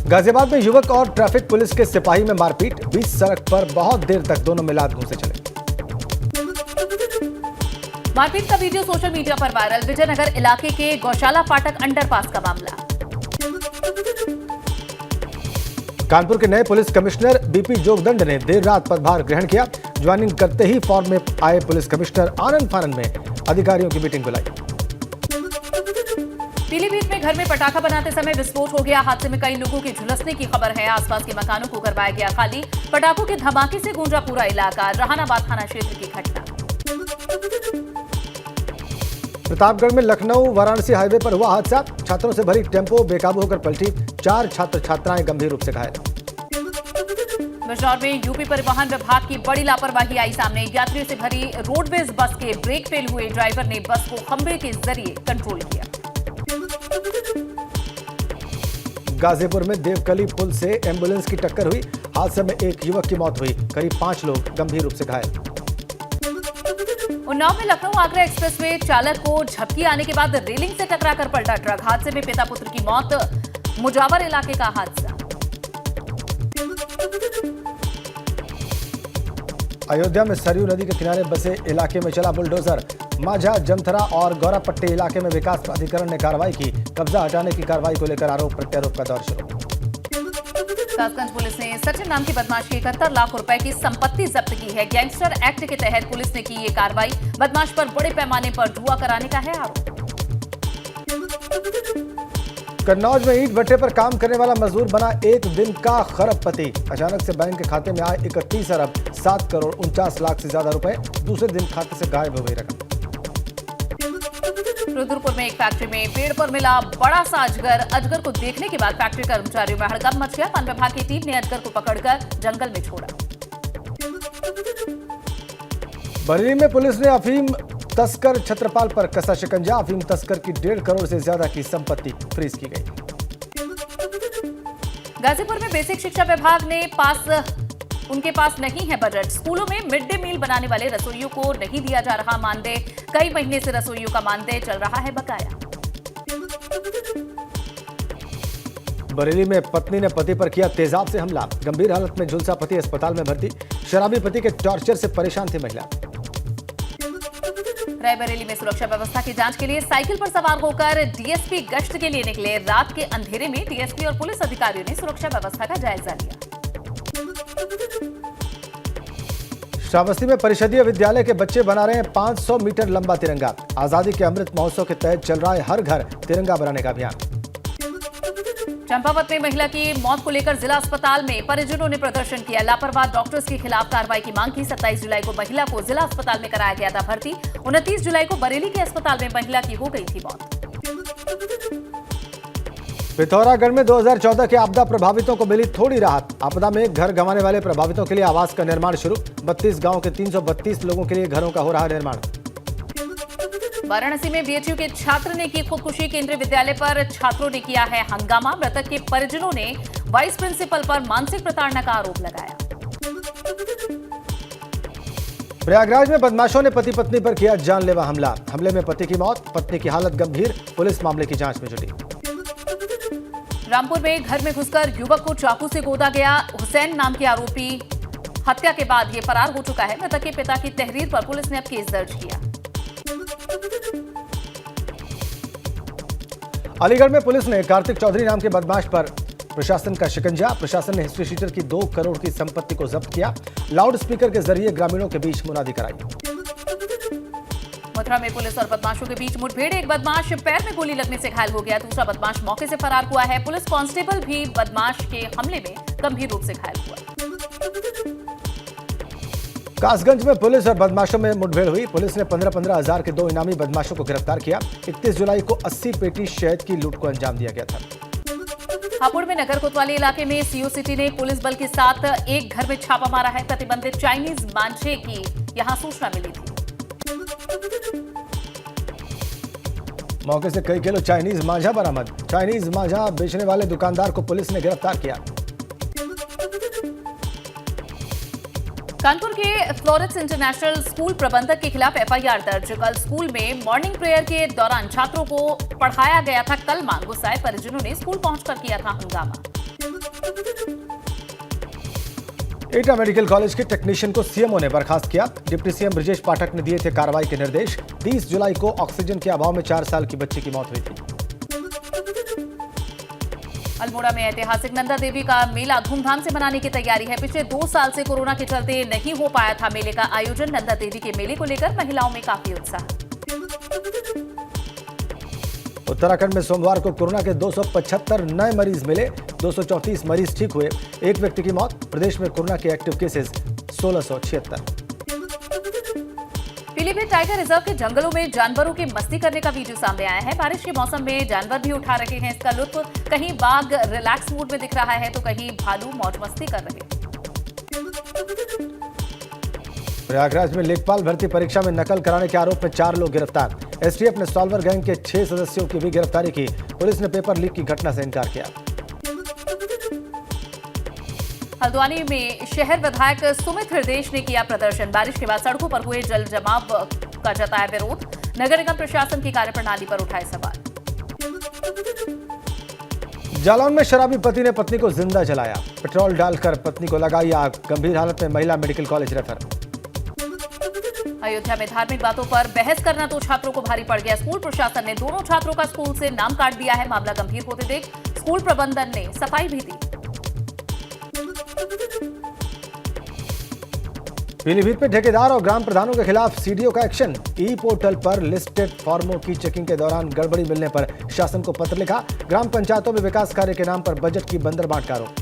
गाजियाबाद में युवक और ट्रैफिक पुलिस के सिपाही में मारपीट, बीच सड़क पर बहुत देर तक दोनों मिलाद घूंसे चले। मारपीट का वीडियो सोशल मीडिया पर वायरल। विजयनगर इलाके के गौशाला फाटक अंडरपास का मामला। कानपुर के नए पुलिस कमिश्नर बीपी जोगदंड ने देर रात पदभार ग्रहण किया। ज्वाइनिंग करते ही फॉर्म में आए पुलिस कमिश्नर आनंद फानन में अधिकारियों की मीटिंग बुलाई। पीलीभीत में घर में पटाखा बनाते समय विस्फोट हो गया। हादसे में कई लोगों की झुलसने की खबर है। आसपास के मकानों को करवाया गया खाली। पटाखों के धमाके से गूंजा पूरा इलाका। जहानाबाद थाना क्षेत्र की घटना। प्रतापगढ़ में लखनऊ वाराणसी हाईवे पर हुआ हादसा। छात्रों से भरी टेम्पो बेकाबू होकर पलटी। 4 छात्र छात्राएं गंभीर रूप से घायल। बिजनौर में यूपी परिवहन विभाग की बड़ी लापरवाही आई सामने। यात्रियों से भरी रोडवेज बस के ब्रेक फेल हुए। ड्राइवर ने बस को खंभे के जरिए कंट्रोल किया। गाजीपुर में देवकली पुल से एम्बुलेंस की टक्कर हुई। हादसे में एक युवक की मौत हुई। करीब 5 लोग गंभीर रूप से घायल। उन्नाव में लखनऊ आगरा एक्सप्रेसवे चालक को झपकी आने के बाद रेलिंग से टकराकर पलटा ट्रक। हादसे में पिता पुत्र की मौत। मुजावर इलाके का हादसा। अयोध्या में सरयू नदी के किनारे बसे इलाके में चला बुलडोजर। माझा, जमथरा और गौरापट्टी इलाके में विकास प्राधिकरण ने कार्रवाई की। कब्जा हटाने की कार्रवाई को लेकर आरोप प्रत्यारोप का दौर शुरू। कासगंज पुलिस ने सचिन नाम के बदमाश की 71 लाख रुपए की संपत्ति जब्त की है। गैंगस्टर एक्ट के तहत पुलिस ने की ये कार्रवाई। बदमाश पर बड़े पैमाने पर जुआ कराने का है आरोप। कन्नौज में ईंट भट्टे पर काम करने वाला मजदूर बना एक दिन का खरबपति। अचानक से बैंक के खाते में आए 31 अरब 7 करोड़ 49 लाख से ज्यादा रुपए। दूसरे दिन खाते से गायब हो गई रकम। रुद्रपुर में एक फैक्ट्री में पेड़ पर मिला बड़ा सा अजगर। अजगर को देखने के बाद फैक्ट्री कर्मचारियों में हड़कंप मच गया। वन विभाग की टीम ने अजगर को पकड़कर जंगल में छोड़ा। बरेली में पुलिस ने अफीम तस्कर छत्रपाल पर कसा शिकंजा। अफीम तस्कर की 1.5 करोड़ से ज्यादा की संपत्ति फ्रीज की गई। गाजीपुर में बेसिक शिक्षा विभाग ने उनके पास नहीं है बजट। स्कूलों में मिड डे मील बनाने वाले रसोइयों को नहीं दिया जा रहा मानदेय। कई महीने से रसोइयों का मानदेय चल रहा है बकाया। बरेली में पत्नी ने पति पर किया तेजाब से हमला। गंभीर हालत में झुलसा पति अस्पताल में भर्ती। शराबी पति के टॉर्चर से परेशान थी महिला। रायबरेली में सुरक्षा व्यवस्था की जांच के लिए साइकिल पर सवार होकर डीएसपी गश्त के लिए निकले। रात के अंधेरे में डीएसपी और पुलिस अधिकारियों ने सुरक्षा व्यवस्था का जायजा लिया। श्रावस्ती में परिषदीय विद्यालय के बच्चे बना रहे हैं 500 मीटर लंबा तिरंगा। आजादी के अमृत महोत्सव के तहत चल रहा है हर घर तिरंगा बनाने का अभियान। चंपावत में महिला की मौत को लेकर जिला अस्पताल में परिजनों ने प्रदर्शन किया। लापरवाह डॉक्टर्स के खिलाफ कार्रवाई की मांग की। 27 जुलाई को महिला को जिला अस्पताल में कराया गया था भर्ती। 29 जुलाई को बरेली के अस्पताल में महिला की हो गई थी मौत। पिथौरागढ़ में 2014 के आपदा प्रभावितों को मिली थोड़ी राहत। आपदा में घर गंवाने वाले प्रभावितों के लिए आवास का निर्माण शुरू। 32 गांव के 332 लोगों के लिए घरों का हो रहा निर्माण। वाराणसी में बीएचयू के छात्र ने की खुदकुशी। केंद्रीय विद्यालय पर छात्रों ने किया है हंगामा। मृतक के परिजनों ने वाइस प्रिंसिपल पर मानसिक प्रताड़ना का आरोप लगाया। प्रयागराज में बदमाशों ने पति पत्नी पर किया जानलेवा हमला। हमले में पति की मौत, पत्नी की हालत गंभीर। पुलिस मामले की जांच में जुटी। रामपुर में घर में घुसकर युवक को चाकू से गोदा गया। हुसैन नाम के आरोपी हत्या के बाद ये फरार हो चुका है। मृतक के पिता की तहरीर पर पुलिस ने अब केस दर्ज किया। अलीगढ़ में पुलिस ने कार्तिक चौधरी नाम के बदमाश पर प्रशासन का शिकंजा। प्रशासन ने हिस्ट्री शीटर की 2 करोड़ की संपत्ति को जब्त किया। लाउड स्पीकर के जरिए ग्रामीणों के बीच मुनादी कराई। मथुरा में पुलिस और बदमाशों के बीच मुठभेड़। एक बदमाश पैर में गोली लगने से घायल हो गया। दूसरा बदमाश मौके से फरार हुआ है। पुलिस कांस्टेबल भी बदमाश के हमले में गंभीर रूप से घायल हुआ। कासगंज में पुलिस और बदमाशों में मुठभेड़ हुई। पुलिस ने 15-15 हजार के 2 इनामी बदमाशों को गिरफ्तार किया। 31 जुलाई को 80 पेटी शहद की लूट को अंजाम दिया गया था। हापुड़ में नगर कोतवाली इलाके में सीओ सिटी ने पुलिस बल के साथ एक घर में छापा मारा है। प्रतिबंधित चाइनीज मांझे की यहां सूचना मिली थी। मौके से कई किलो चाइनीज मांझा बरामद। चाइनीज मांझा बेचने वाले दुकानदार को पुलिस ने गिरफ्तार किया। कानपुर के फ्लोरेंस इंटरनेशनल स्कूल प्रबंधक के खिलाफ एफआईआर दर्ज। कल स्कूल में मॉर्निंग प्रेयर के दौरान छात्रों को पढ़ाया गया था कलमा। गुस्साए परिजनों ने स्कूल पहुंचकर किया था हंगामा। एटा मेडिकल कॉलेज के टेक्नीशियन को सीएमओ ने बर्खास्त किया। डिप्टी सीएम ब्रजेश पाठक ने दिए थे कार्रवाई के निर्देश। 30 जुलाई को ऑक्सीजन के अभाव में 4 साल की बच्ची की मौत हुई थी। अल्मोड़ा में ऐतिहासिक नंदा देवी का मेला धूमधाम से मनाने की तैयारी है। पिछले 2 साल से कोरोना के चलते नहीं हो पाया था मेले का आयोजन। नंदा देवी के मेले को लेकर महिलाओं में काफी उत्साह। उत्तराखंड में सोमवार को कोरोना के 275 नए मरीज मिले। 234 मरीज ठीक हुए। एक व्यक्ति की मौत। प्रदेश में कोरोना के active cases 1676। Pilibhit tiger reserve के जंगलों में जानवरों के मस्ती करने का वीडियो सामने आया है। बारिश के मौसम में जानवर भी उठा रहे हैं इसका लुत्फ। कहीं बाघ रिलैक्स मूड में दिख रहा है तो कहीं भालू मौज मस्ती कर रहे हैं। प्रयागराज में लेखपाल भर्ती परीक्षा में नकल कराने के आरोप में 4 लोग गिरफ्तार। एसटीएफ ने सॉल्वर गैंग के 6 सदस्यों की भी गिरफ्तारी की। पुलिस ने पेपर लीक की घटना से इनकार किया। हल्द्वानी में शहर विधायक सुमित हृदयेश ने किया प्रदर्शन। बारिश के बाद सड़कों पर हुए जल जमाव का जताया विरोध। नगर निगम प्रशासन की कार्यप्रणाली पर उठाए सवाल। जालौन में शराबी पति ने पत्नी को जिंदा जलाया। पेट्रोल डालकर पत्नी को लगाई आग। गंभीर हालत में महिला मेडिकल कॉलेज रेफर। अयोध्या में धार्मिक बातों पर बहस करना तो छात्रों को भारी पड़ गया। स्कूल प्रशासन ने दोनों छात्रों का स्कूल से नाम काट दिया है। मामला गंभीर होते देख स्कूल प्रबंधन ने सफाई भी दी। पीलीभीत में ठेकेदार और ग्राम प्रधानों के खिलाफ सीडीओ का एक्शन। ई पोर्टल पर लिस्टेड फॉर्मों की चेकिंग के दौरान गड़बड़ी मिलने पर शासन को पत्र लिखा। ग्राम पंचायतों में विकास कार्य के नाम पर बजट की बंदरबांट का आरोप।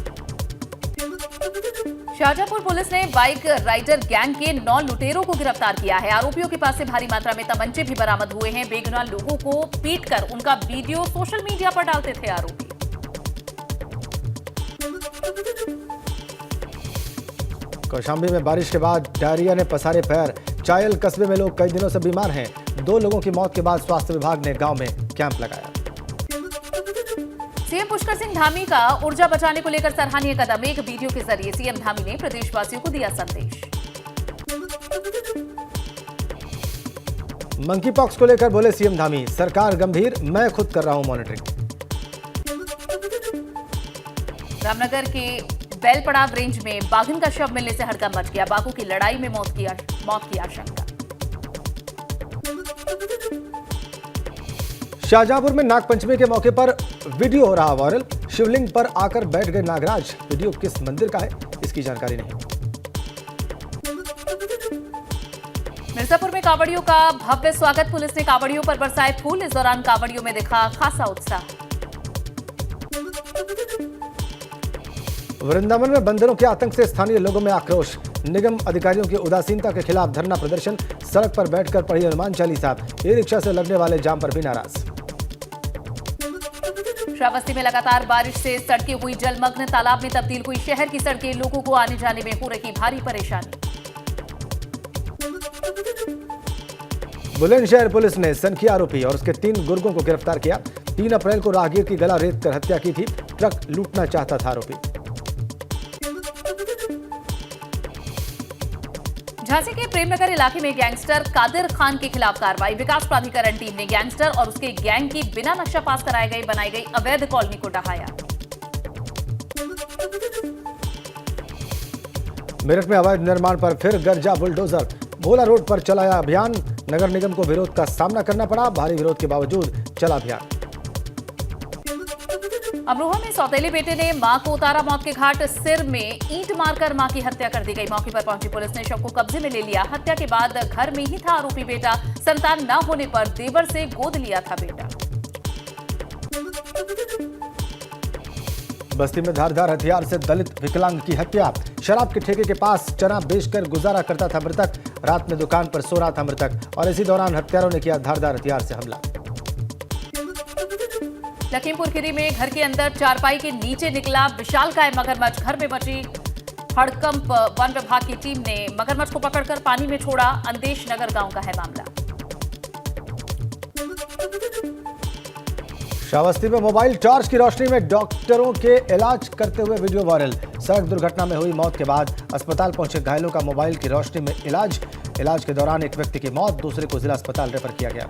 शाहजहांपुर पुलिस ने बाइक राइडर गैंग के 9 लुटेरों को गिरफ्तार किया है। आरोपियों के पास से भारी मात्रा में तमंचे भी बरामद हुए हैं। बेगुनाह लोगों को पीटकर उनका वीडियो सोशल मीडिया पर डालते थे आरोपी। कौशाम्बी में बारिश के बाद डायरिया ने पसारे पैर। चायल कस्बे में लोग कई दिनों से बीमार हैं। 2 लोगों की मौत के बाद स्वास्थ्य विभाग ने गांव में कैंप लगाया। सीएम पुष्कर सिंह धामी का ऊर्जा बचाने को लेकर सराहनीय कदम। एक वीडियो के जरिए सीएम धामी ने प्रदेशवासियों को दिया संदेश। मंकी पॉक्स को लेकर बोले सीएम धामी, सरकार गंभीर, मैं खुद कर रहा हूं मॉनिटरिंग। रामनगर के बेलपड़ाव रेंज में बाघिन का शव मिलने से हड़कंप मच गया। बाघों की लड़ाई में मौत की आशंका। शाहजहांपुर में नागपंचमी के मौके पर वीडियो हो रहा वायरल। शिवलिंग पर आकर बैठ गए नागराज। वीडियो किस मंदिर का है इसकी जानकारी नहीं। मिर्जापुर में कांवड़ियों का भव्य स्वागत। पुलिस ने कांवड़ियों पर बरसाए फूल। इस दौरान कांवड़ियों में दिखा खासा उत्साह। वृंदावन में बंदरों के आतंक से स्थानीय लोगों में आक्रोश। निगम अधिकारियों की उदासीनता के खिलाफ धरना प्रदर्शन। सड़क पर बैठकर पढ़ी हनुमान चालीसा। ई रिक्शा से लगने वाले जाम पर भी नाराज। श्रावस्ती में लगातार बारिश से सड़कें हुई जलमग्न। तालाब में तब्दील हुई शहर की सड़कें। लोगों को आने जाने में हो रही भारी परेशानी। बुलंदशहर पुलिस ने सनकी आरोपी और उसके 3 गुर्गों को गिरफ्तार किया। 3 अप्रैल को राहगीर की गला रेत कर हत्या की थी। ट्रक लूटना चाहता था आरोपी। झांसी के प्रेमनगर इलाके में गैंगस्टर कादिर खान के खिलाफ कार्रवाई। विकास प्राधिकरण टीम ने गैंगस्टर और उसके गैंग की बिना नक्शा पास कराए गए बनाई गई अवैध कॉलोनी को ढहाया। मेरठ में अवैध निर्माण पर फिर गरजा बुलडोजर। भोला रोड पर चलाया अभियान। नगर निगम को विरोध का सामना करना पड़ा। भारी विरोध के बावजूद चला अभियान। अमरोहा में सौतेले बेटे ने मां को उतारा मौत के घाट। सिर में ईंट मारकर मां की हत्या कर दी गई। मौके पर पहुंची पुलिस ने शव को कब्जे में ले लिया। हत्या के बाद घर में ही था आरोपी बेटा। संतान न होने पर देवर से गोद लिया था बेटा। बस्ती में धारदार हथियार से दलित विकलांग की हत्या। शराब के ठेके के पास चना बेचकर गुजारा करता था मृतक। रात में दुकान पर सो रहा था मृतक और इसी दौरान हत्यारों ने किया धारदार हथियार से हमला। लखीमपुर खीरी में घर के अंदर चारपाई के नीचे निकला विशालकाय मगरमच्छ। घर में मची हड़कंप। वन विभाग की टीम ने मगरमच्छ को पकड़कर पानी में छोड़ा। अंदेश नगर गांव का है मामला। श्रावस्ती में मोबाइल टॉर्च की रोशनी में डॉक्टरों के इलाज करते हुए वीडियो वायरल। सड़क दुर्घटना में हुई मौत के बाद अस्पताल पहुंचे घायलों का मोबाइल की रोशनी में इलाज के दौरान एक व्यक्ति की मौत। दूसरे को जिला अस्पताल रेफर किया गया।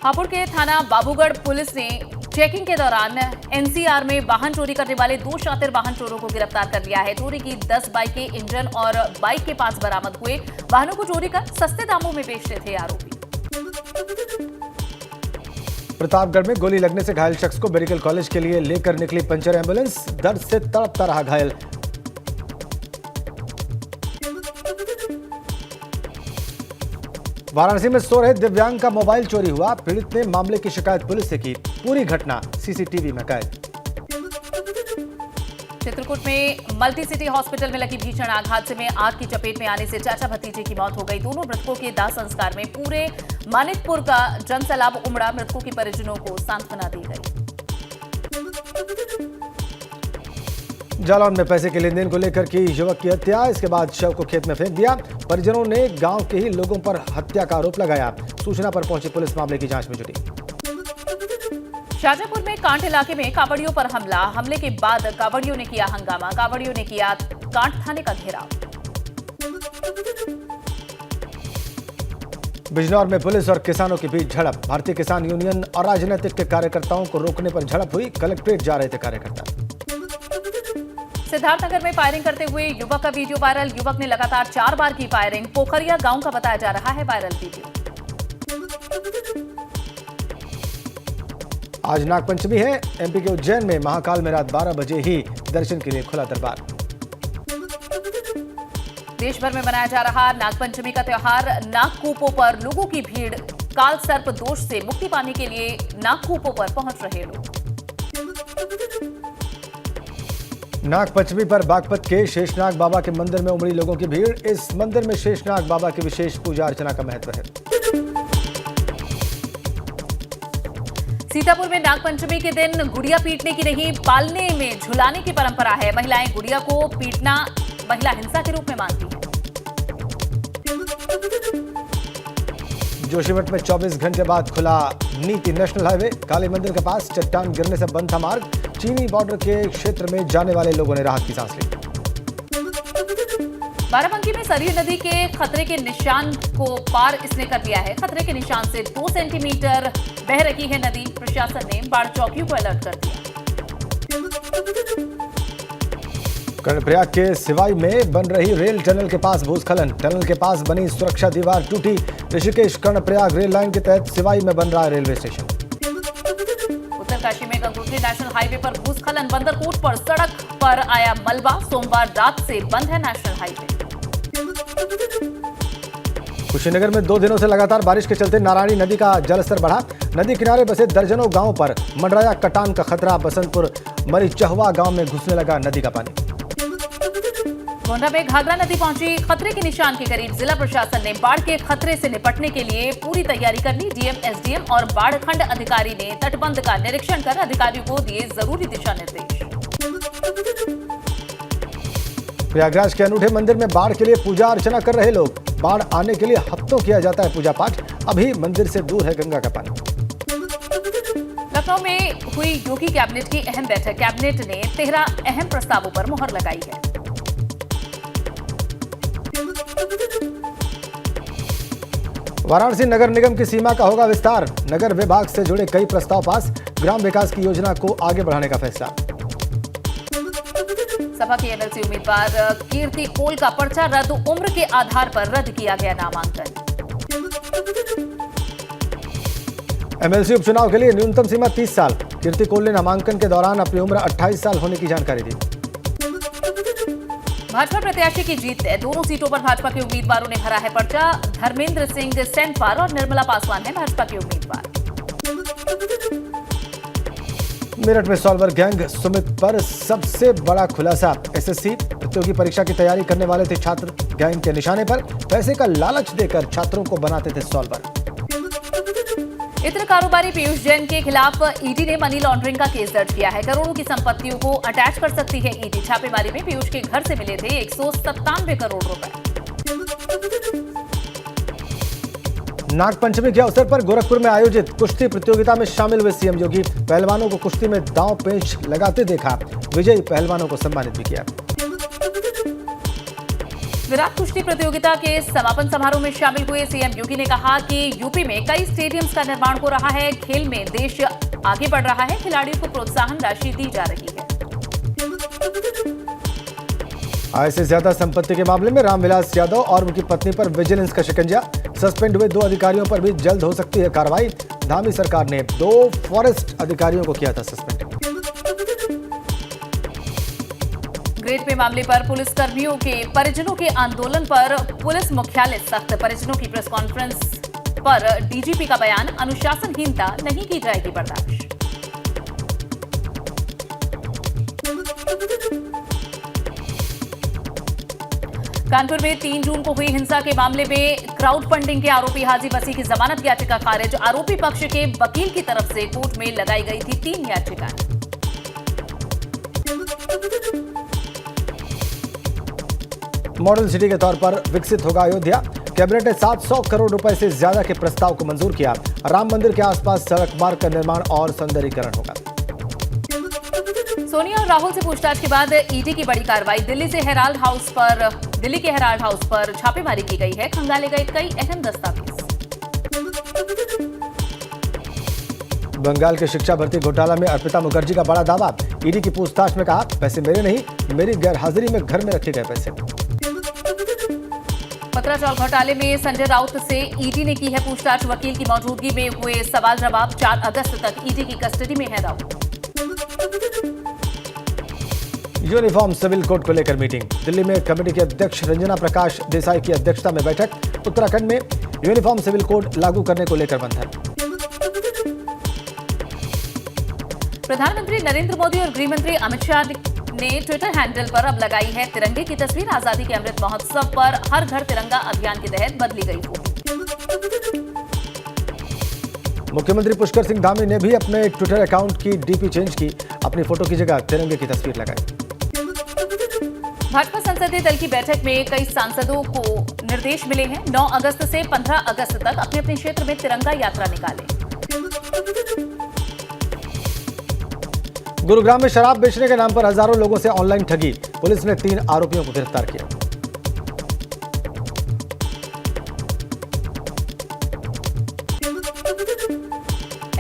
हापुड़ के थाना बाबूगढ़ पुलिस ने चेकिंग के दौरान एनसीआर में वाहन चोरी करने वाले 2 शातिर वाहन चोरों को गिरफ्तार कर लिया है। चोरी की 10 बाइकें, इंजन और बाइक के पास बरामद हुए। वाहनों को चोरी कर सस्ते दामों में बेचते थे आरोपी। प्रतापगढ़ में गोली लगने से घायल शख्स को मेडिकल कॉलेज के लिए लेकर निकली पंचर एम्बुलेंस, दर्द से तड़पता रहा घायल। वाराणसी में सो रहे दिव्यांग का मोबाइल चोरी हुआ। पीड़ित ने मामले की शिकायत पुलिस से की। पूरी घटना सीसीटीवी में कैद। चित्रकूट में मल्टी सिटी हॉस्पिटल में लगी भीषण आग। हादसे में आग की चपेट में आने से चाचा भतीजे की मौत हो गई। दोनों मृतकों के दाह संस्कार में पूरे मानिकपुर का जनसैलाब उमड़ा। मृतकों के परिजनों को सांत्वना दी गई। जालौन में पैसे के लेन देन को लेकर की युवक की हत्या, इसके बाद शव को खेत में फेंक दिया। परिजनों ने गांव के ही लोगों पर हत्या का आरोप लगाया। सूचना पर पहुंची पुलिस मामले की जांच में जुटी। शाजापुर में कांट इलाके में कांवड़ियों पर हमला। हमले के बाद कांवड़ियों ने किया हंगामा। कांवड़ियों ने किया कांट थाने का घेराव। बिजनौर में पुलिस और किसानों के बीच झड़प। भारतीय किसान यूनियन और राजनीतिक के कार्यकर्ताओं को रोकने पर झड़प हुई। कलेक्ट्रेट जा रहे थे कार्यकर्ता। सिद्धार्थनगर में फायरिंग करते हुए युवक का वीडियो वायरल। युवक ने लगातार 4 बार की फायरिंग। पोखरिया गांव का बताया जा रहा है वायरल वीडियो। आज नागपंचमी है। एमपी के उज्जैन में महाकाल में रात 12 बजे ही दर्शन के लिए खुला दरबार। देश भर में मनाया जा रहा नागपंचमी का त्योहार। नागकूपों पर लोगों की भीड़। काल सर्प दोष से मुक्ति पाने के लिए नागकूपों पर पहुंच रहे लोग। नागपंचमी पर बागपत के शेषनाग बाबा के मंदिर में उमड़ी लोगों की भीड़। इस मंदिर में शेषनाग बाबा की विशेष पूजा अर्चना का महत्व है। सीतापुर में नागपंचमी के दिन गुड़िया पीटने की नहीं, पालने में झुलाने की परंपरा है। महिलाएं गुड़िया को पीटना महिला हिंसा के रूप में मानती हैं। जोशीमठ में 24 घंटे बाद खुला नीति नेशनल हाईवे। काली मंदिर के पास चट्टान गिरने से बंद था मार्ग। चीनी बॉर्डर के क्षेत्र में जाने वाले लोगों ने राहत की सांस ली। बाराबंकी में सरयू नदी के खतरे के निशान को पार इसने कर लिया है। खतरे के निशान से 2 सेंटीमीटर बह रही है नदी। प्रशासन ने बाढ़ चौकियों को अलर्ट कर दिया। कर्णप्रयाग के सिवाई में बन रही रेल टनल के पास भूस्खलन। टनल के पास बनी सुरक्षा दीवार टूटी। ऋषिकेश कर्णप्रयाग रेल लाइन के तहत सिवाई में बन रहा है रेलवे स्टेशन। उत्तरकाशी में गंगोत्री नेशनल हाईवे पर भूस्खलन। बंदरकोट पर सड़क पर आया मलबा। सोमवार रात से बंद है नेशनल हाईवे। कुशीनगर में 2 दिनों से लगातार बारिश के चलते नारायणी नदी का जलस्तर बढ़ा। नदी किनारे बसे दर्जनों गांवों पर मंडराया कटान का खतरा। बसंतपुर मरीचहवा गांव में घुसने लगा नदी का पानी। गोंडा में घाघरा नदी पहुंची खतरे के निशान के करीब। जिला प्रशासन ने बाढ़ के खतरे से निपटने के लिए पूरी तैयारी कर ली। डीएम, एसडीएम और बाढ़ खंड अधिकारी ने तटबंध का निरीक्षण कर अधिकारियों को दिए जरूरी दिशा निर्देश। प्रयागराज के अनूठे मंदिर में बाढ़ के लिए पूजा अर्चना कर रहे लोग। बाढ़ आने के लिए हफ्तों किया जाता है पूजा पाठ। अभी मंदिर से दूर है गंगा का पानी। लखनऊ में हुई योगी कैबिनेट की अहम बैठक। कैबिनेट ने 13 अहम प्रस्तावों पर मुहर लगाई है। वाराणसी नगर निगम की सीमा का होगा विस्तार। नगर विभाग से जुड़े कई प्रस्ताव पास। ग्राम विकास की योजना को आगे बढ़ाने का फैसला। सपा के एमएलसी उम्मीदवार कीर्ति कोल का पर्चा रद्द। उम्र के आधार पर रद्द किया गया नामांकन। एमएलसी उपचुनाव के लिए न्यूनतम सीमा 30 साल। कीर्ति कोल ने नामांकन के दौरान अपनी उम्र 28 साल होने की जानकारी दी। भाजपा प्रत्याशी की जीत है। दोनों सीटों पर भाजपा के उम्मीदवारों ने भरा है पर्चा। धर्मेंद्र सिंह सेंधवार और निर्मला पासवान है भाजपा के उम्मीदवार। मेरठ में सॉल्वर गैंग सुमित पर सबसे बड़ा खुलासा। एसएससी प्रतियोगी परीक्षा की तैयारी करने वाले थे छात्र। गैंग के निशाने पर पैसे का लालच देकर छात्रों को बनाते थे सॉल्वर। इत्र कारोबारी पीयूष जैन के खिलाफ ईडी ने मनी लॉन्ड्रिंग का केस दर्ज किया है। करोड़ों की संपत्तियों को अटैच कर सकती है ईडी। छापेमारी में पीयूष के घर से मिले थे 197 करोड़ रुपए। नागपंचमी के अवसर पर गोरखपुर में आयोजित कुश्ती प्रतियोगिता में शामिल हुए सीएम योगी। पहलवानों को कुश्ती में दांव पेंच लगाते देखा। विजयी पहलवानों को सम्मानित भी किया। विराट कुश्ती प्रतियोगिता के समापन समारोह में शामिल हुए सीएम योगी ने कहा कि यूपी में कई स्टेडियम्स का निर्माण हो रहा है। खेल में देश आगे बढ़ रहा है। खिलाड़ियों को प्रोत्साहन राशि दी जा रही है। आय से ज्यादा संपत्ति के मामले में रामविलास यादव और उनकी पत्नी पर विजिलेंस का शिकंजा। सस्पेंड हुए 2 अधिकारियों पर भी जल्द हो सकती है कार्रवाई। धामी सरकार ने 2 फॉरेस्ट अधिकारियों को किया था सस्पेंड। ग्रेड पे मामले पर पुलिस कर्मियों के परिजनों के आंदोलन पर पुलिस मुख्यालय सख्त। परिजनों की प्रेस कॉन्फ्रेंस पर डीजीपी का बयान, अनुशासनहीनता नहीं की जाएगी बर्दाश्त। कानपुर में 3 जून को हुई हिंसा के मामले में क्राउड फंडिंग के आरोपी हाजी वसी की जमानत याचिका खारिज। आरोपी पक्ष के वकील की तरफ से कोर्ट में लगाई गई थी 3 याचिकाएं। मॉडल सिटी के तौर पर विकसित होगा अयोध्या। कैबिनेट ने 700 करोड़ रुपए से ज्यादा के प्रस्ताव को मंजूर किया। राम मंदिर के आसपास सड़क मार्ग का निर्माण और सौंदर्यीकरण होगा। सोनिया और राहुल से पूछताछ के बाद ईडी की बड़ी कार्रवाई। दिल्ली के हेराल्ड हाउस पर छापेमारी की गई है। खंगाले गए कई अहम दस्तावेज। बंगाल के शिक्षा भर्ती घोटाला में अर्पिता मुखर्जी का बड़ा दावा। ईडी की पूछताछ में कहा, पैसे मेरे नहीं, मेरी गैरहाजिरी में घर में रखे गए पैसे। पत्राचार घोटाले में संजय राउत से ईडी ने की है पूछताछ। वकील की मौजूदगी में हुए सवाल जवाब। 4 अगस्त तक ईडी की कस्टडी में है राउत। यूनिफॉर्म सिविल कोड को लेकर मीटिंग। दिल्ली में कमेटी के अध्यक्ष रंजना प्रकाश देसाई की अध्यक्षता में बैठक। उत्तराखंड में यूनिफॉर्म सिविल कोड लागू करने को लेकर मंथन। प्रधानमंत्री नरेंद्र मोदी और गृह मंत्री अमित शाह ने ट्विटर हैंडल पर अब लगाई है तिरंगे की तस्वीर। आजादी के अमृत महोत्सव पर हर घर तिरंगा अभियान के तहत बदली गई फोटो। मुख्यमंत्री पुष्कर सिंह धामी ने भी अपने ट्विटर अकाउंट की डीपी चेंज की। अपनी फोटो की जगह तिरंगे की तस्वीर लगाई। भाजपा संसदीय दल की बैठक में कई सांसदों को निर्देश मिले हैं। 9 अगस्त से 15 अगस्त तक अपने अपने क्षेत्र में तिरंगा यात्रा निकालें। गुरुग्राम में शराब बेचने के नाम पर हजारों लोगों से ऑनलाइन ठगी। पुलिस ने 3 आरोपियों को गिरफ्तार किया।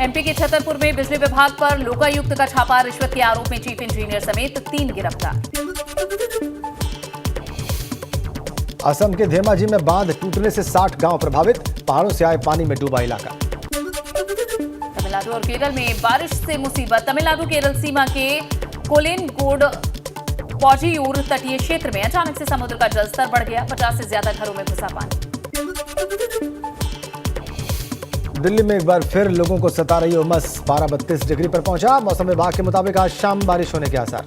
एमपी के छतरपुर में बिजली विभाग पर लोकायुक्त का छापा। रिश्वत के आरोप में चीफ इंजीनियर समेत 3 गिरफ्तार। असम के धेमाजी में बांध टूटने से 60 गांव प्रभावित। पहाड़ों से आए पानी में डूबा इलाका। तमिलनाडु और केरल में बारिश से मुसीबत। तमिलनाडु केरल सीमा के कोलेनगोड पौजियूर तटीय क्षेत्र में अचानक से समुद्र का जलस्तर बढ़ गया। 50 से ज्यादा घरों में घुसा पानी। दिल्ली में एक बार फिर लोगों को सता रही उमस। पारा 32 डिग्री पर पहुंचा। मौसम विभाग के मुताबिक आज शाम बारिश होने के आसार।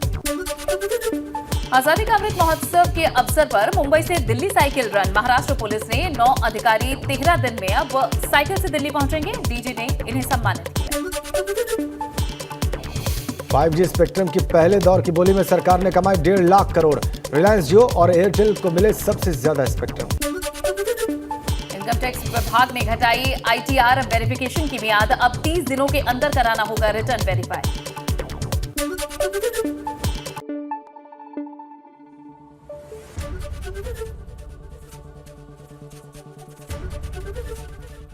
आजादी का अमृत महोत्सव के अवसर पर मुंबई से Delhi cycle run. Maharashtra police ने 9 अधिकारी 13 दिन में अब साइकिल से दिल्ली पहुंचेंगे। डीजी ने इन्हें सम्मानित किया। 5G स्पेक्ट्रम की पहले दौर की बोली में सरकार ने कमाई 1.5 लाख करोड़। रिलायंस जियो और एयरटेल को मिले सबसे ज्यादा स्पेक्ट्रम। इनकम टैक्स विभाग ने घटाई ITR वेरिफिकेशन की मियाद। अब 30 दिनों के अंदर कराना होगा रिटर्न वेरीफाई।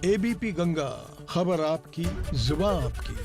ABP गंगा, खबर आपकी, जुबान आपकी।